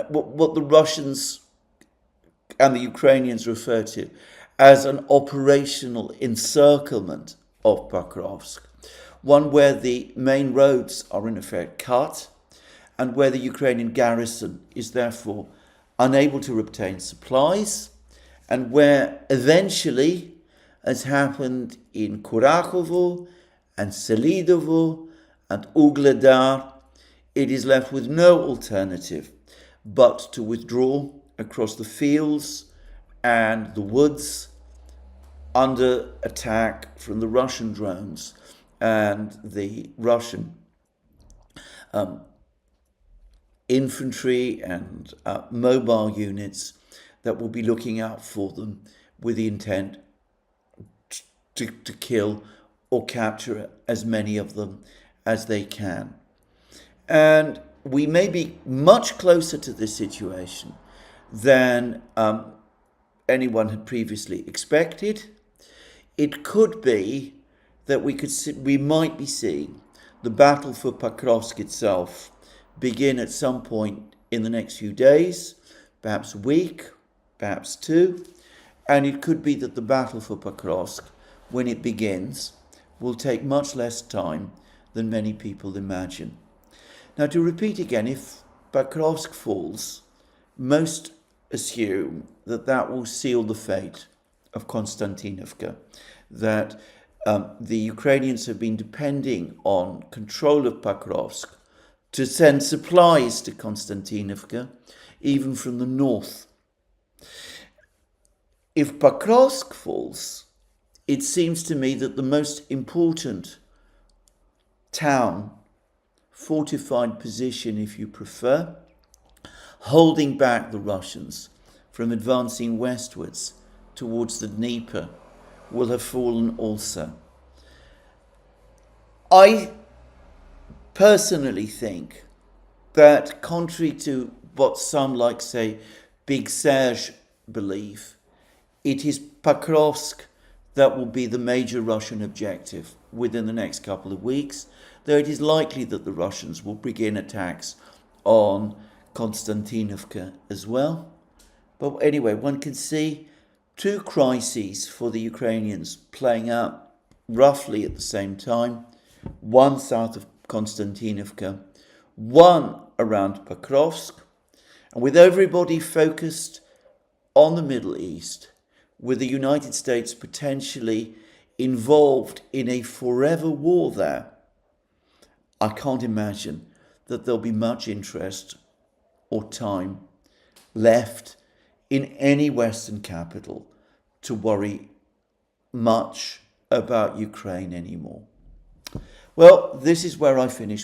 what the Russians and the Ukrainians refer to as an operational encirclement of Pokrovsk, one where the main roads are in effect cut and where the Ukrainian garrison is therefore unable to obtain supplies, and where eventually, as happened in Kurakovo and Selidovo and Ugledar, it is left with no alternative but to withdraw across the fields and the woods under attack from the Russian drones and the Russian infantry and mobile units that will be looking out for them with the intent to kill or capture as many of them as they can. And we may be much closer to this situation than anyone had previously expected. It could be that we might be seeing the battle for Pokrovsk itself begin at some point in the next few days, perhaps a week, perhaps two, and it could be that the battle for Pokrovsk, when it begins, will take much less time than many people imagine. Now, to repeat again, if Pokrovsk falls, most assume that that will seal the fate of Constantinivka, that the Ukrainians have been depending on control of Pokrovsk to send supplies to Constantinivka, even from the north. If Pokrovsk falls, it seems to me that the most important town, fortified position if you prefer, holding back the Russians from advancing westwards towards the Dnieper, will have fallen also. I personally think that, contrary to what some like, say, Big Serge believe, it is Pokrovsk that will be the major Russian objective within the next couple of weeks, though it is likely that the Russians will begin attacks on Constantinivka as well. But anyway, one can see two crises for the Ukrainians playing out roughly at the same time, one south of Constantinivka, one around Pokrovsk, and with everybody focused on the Middle East, with the United States potentially involved in a forever war there, I can't imagine that there'll be much interest or time left in any Western capital to worry much about Ukraine anymore. Well, this is where I finish